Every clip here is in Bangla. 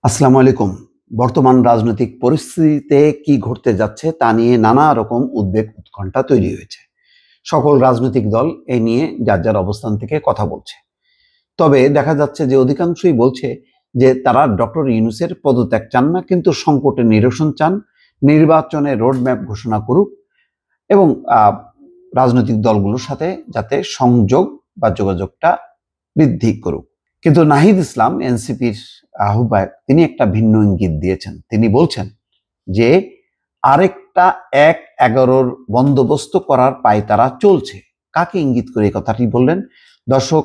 আসসালামু আলাইকুম। বর্তমান রাজনৈতিক পরিস্থিতিতে কি ঘটতে যাচ্ছে তা নিয়ে নানা রকম উদ্বেগ উৎকণ্ঠা তৈরি হয়েছে। সকল রাজনৈতিক দল এ নিয়ে যার যার অবস্থান থেকে কথা বলছে। তবে দেখা যাচ্ছে যে অধিকাংশই বলছে যে তারা ডক্টর ইউনূসের পদত্যাগ চান না, কিন্তু সংকটের নিরসন চান, নির্বাচনে রোডম্যাপ ঘোষণা করুক এবং রাজনৈতিক দলগুলোর সাথে যাতে সংযোগ বা যোগাযোগটা বৃদ্ধি করুক। কিন্তু নাহিদ ইসলাম এনসিপির আহ্বায়ক তিনি একটা ভিন্ন ইঙ্গিত দিয়েছেন। তিনি বলছেন যে আরেকটা ১-১১ বন্দোবস্ত করার পায়তারা চলছে। কাকে ইঙ্গিত করে এই কথাটি বললেন? দর্শক,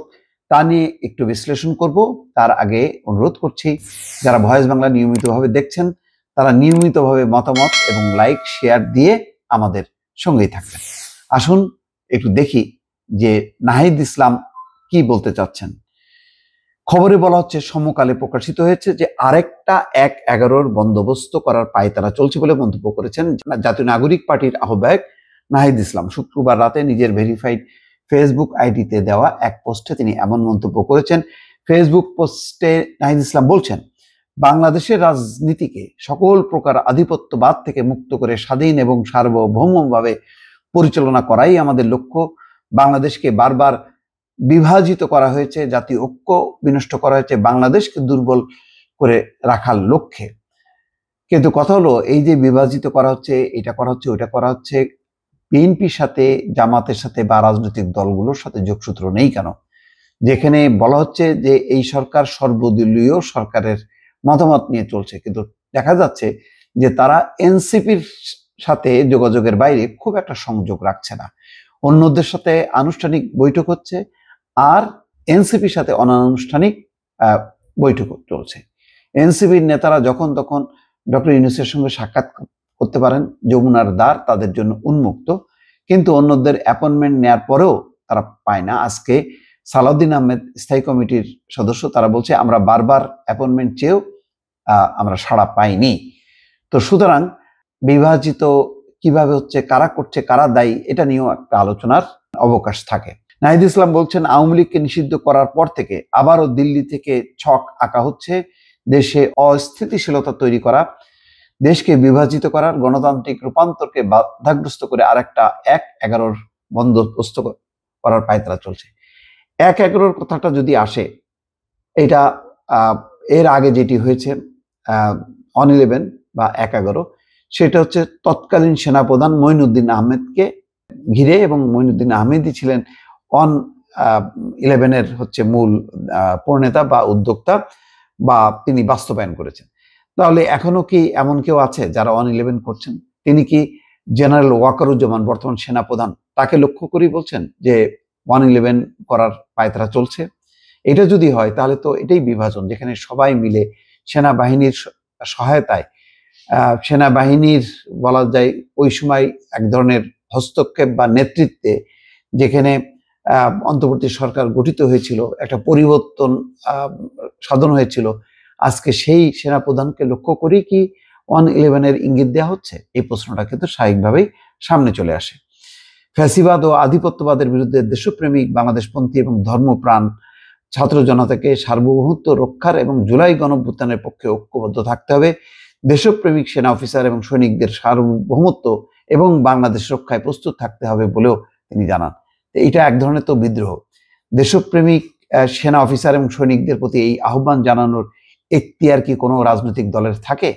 তা নিয়ে একটু বিশ্লেষণ করব। তার আগে অনুরোধ করছি, যারা ভয়েস বাংলা নিয়মিতভাবে দেখছেন তারা নিয়মিতভাবে মতামত এবং লাইক শেয়ার দিয়ে আমাদের সঙ্গেই থাকবেন। আসুন একটু দেখি যে নাহিদ ইসলাম কি বলতে চাচ্ছেন। খবরে বলা হচ্ছে, সমকালে প্রকাশিত হয়েছে যে আরেকটা ১-১১ বন্দোবস্ত করার পায়তারা চলছে বলে মন্তব্য করেছেন জাতীয় নাগরিক পার্টির আহ্বায়ক নাহিদ ইসলাম। শুক্রবার রাতে নিজের ভেরিফাইড ফেসবুক আইডিতে দেওয়া এক পোস্টে তিনি এমন মন্তব্য করেছেন। ফেসবুক পোস্টে নাহিদ ইসলাম বলছেন, বাংলাদেশের রাজনীতিকে সকল প্রকার আধিপত্যবাদ থেকে মুক্ত করে স্বাধীন এবং সার্বভৌমভাবে পরিচালনা করাই আমাদের লক্ষ্য। বাংলাদেশকে বারবার বিভাজিত করা হয়েছে, জাতীয় ঐক্য বিনষ্ট করা হয়েছে বাংলাদেশকে দুর্বল করে রাখার লক্ষ্যে। কিন্তু কথা হলো, এই যে বিভাজিত করা হচ্ছে, এটা করা হচ্ছে, ওইটা করা হচ্ছে, বিএনপির সাথে, জামাতের সাথে বা রাজনৈতিক দলগুলোর সাথে যোগসূত্র নেই কেন? যেখানে বলা হচ্ছে যে এই সরকার সর্বদলীয় সরকারের মতামত নিয়ে চলছে, কিন্তু দেখা যাচ্ছে যে তারা এনসিপির সাথে যোগাযোগের বাইরে খুব একটা সংযোগ রাখছে না। অন্যদের সাথে আনুষ্ঠানিক বৈঠক হচ্ছে আর এনসিপির সাথে অনানুষ্ঠানিক বৈঠক চলছে। এনসিপির নেতারা যখন তখন ডক্টর ইউনূসের সঙ্গে সাক্ষাৎ করতে পারেন, যমুনার দ্বার তাদের জন্য উন্মুক্ত, কিন্তু অন্যদের অ্যাপয়েন্টমেন্ট নেওয়ার পরেও তারা পায় না। আজকে সালাউদ্দিন আহমেদ স্থায়ী কমিটির সদস্য, তারা বলছে আমরা বারবার অ্যাপয়েন্টমেন্ট চেয়েও আমরা সাড়া পাইনি। তো সুতরাং বিভাজিত কিভাবে হচ্ছে, কারা করছে, কারা দায়ী, এটা নিয়েও একটা আলোচনার অবকাশ থাকে। নাহিদ ইসলাম বলছেন, আওয়ামী লীগকে নিষিদ্ধ করার পর থেকে আবারও দিল্লি থেকে ছক আঁকা হচ্ছে দেশে অস্থিতিশীলতা তৈরি করা, দেশকে বিভাজিত করার, গণতান্ত্রিক রূপান্তরকে বাধাগ্রস্ত করে আরেকটা ১-১১ বন্দোবস্ত করার পায়তারা চলছে। ১-১১ কথাটা যদি আসে, এটা এর আগে যেটি হয়েছে 1-11 বা ১-১১, সেটা হচ্ছে তৎকালীন সেনাপ্রধান মঈনুদ্দিন আহমেদকে ঘিরে, এবং মঈনুদ্দিন আহমেদই ছিলেন 1-11 হচ্ছে মূল প্রণেতা বা উদ্যোক্তা, বা তিনি বাস্তবায়ন করেছেন। তাহলে এখনো কি এমন কেউ আছে যারা 1-11 করছেন? তিনি কি জেনারেল ওয়াকারুজ্জামান, বর্তমান সেনাপ্রধান, তাকে লক্ষ্য করেই বলছেন যে 1-11 করার পায়তারা চলছে? এটা যদি হয় তাহলে তো এটাই বিভাজন, যেখানে সবাই মিলে সেনাবাহিনীর সহায়তায়, সেনাবাহিনীর বলা যায় ওই সময় এক ধরনের হস্তক্ষেপ বা নেতৃত্বে, যেখানে অন্তর্বর্তী সরকার গঠিত হয়েছিল, একটা পরিবর্তন সাধন হয়েছিল, আজকে সেই সেনাপ্রধানকে লক্ষ্য করেই কি 1-11 ইঙ্গিত দেওয়া হচ্ছে? এই প্রশ্নটা কিন্তু স্বাভাবিকভাবেই সামনে চলে আসে। ফ্যাসিবাদ ও আধিপত্যবাদের বিরুদ্ধে দেশপ্রেমিক, বাংলাদেশপন্থী এবং ধর্মপ্রাণ ছাত্র জনতাকে সার্বভৌমত্ব রক্ষার এবং জুলাই গণঅভ্যুত্থানের পক্ষে ঐক্যবদ্ধ থাকতে হবে। দেশপ্রেমিক সেনা অফিসার এবং সৈনিকদের সার্বভৌমত্ব এবং বাংলাদেশ রক্ষায় প্রস্তুত থাকতে হবে বলেও তিনি জানান। এটা এক ধরনের তো বিদ্রোহ। দেশপ্রেমিক সেনা অফিসার এবং সৈনিকদের প্রতি এই আহ্বান জানানোর এখতিয়ার কি কোনো রাজনৈতিক দলের থাকে?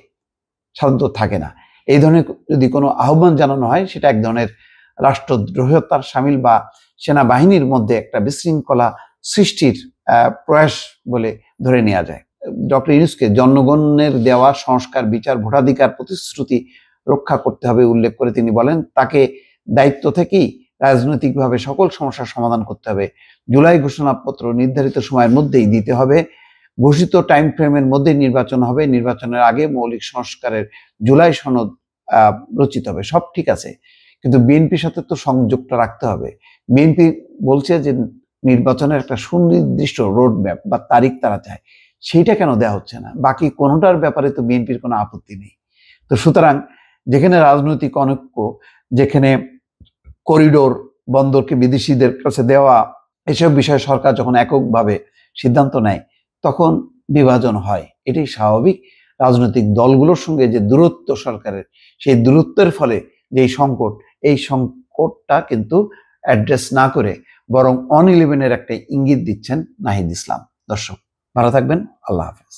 সাধারণত থাকে না। এই ধরনের যদি কোনো আহ্বান জানানো হয়, সেটা এক ধরনের রাষ্ট্রদ্রোহিতার সামিল বা সেনাবাহিনীর মধ্যে একটা বিশৃঙ্খলা সৃষ্টির প্রয়াস বলে ধরে নেওয়া যায়। ডক্টর ইউনূসকে জনগণের দেওয়া সংস্কার, বিচার, ভোটাধিকার প্রতিশ্রুতি রক্ষা করতে হবে উল্লেখ করে তিনি বলেন, তাকে দায়িত্ব থেকেই রাজনৈতিকভাবে সকল সমস্যার সমাধান করতে হবে। জুলাই ঘোষণাপত্র নির্ধারিত সময়ের মধ্যেই দিতে হবে, ঘোষিত টাইম ফ্রেমের মধ্যে নির্বাচন হবে, নির্বাচনের আগে মৌলিক সংস্কারের জুলাই সনদ রচিত হবে। সব ঠিক আছে, কিন্তু বিএনপির সাথে তো সংযোগটা রাখতে হবে। বিএনপি বলছে যে নির্বাচনের একটা সুনির্দিষ্ট রোড ম্যাপ বা তারিখ তারা চায়, সেইটা কেন দেওয়া হচ্ছে না? বাকি কোনোটার ব্যাপারে তো বিএনপির কোনো আপত্তি নেই। তো সুতরাং যেখানে রাজনৈতিক অনৈক্য, যেখানে করিডোর, বন্দরকে বিদেশিদের কাছে দেওয়া, এসব বিষয়ে সরকার যখন এককভাবে সিদ্ধান্ত নেয় তখন বিভাজন হয়। এটাই স্বাভাবিক। রাজনৈতিক দলগুলোর সঙ্গে যে দূরত্ব সরকারের, সেই দূরত্বের ফলে যে সংকট, এই সংকটটা কিন্তু অ্যাড্রেস না করে বরং অন 11-এর একটা ইঙ্গিত দিচ্ছেন নাহিদ ইসলাম। দর্শক ভালো থাকবেন, আল্লাহ হাফেজ।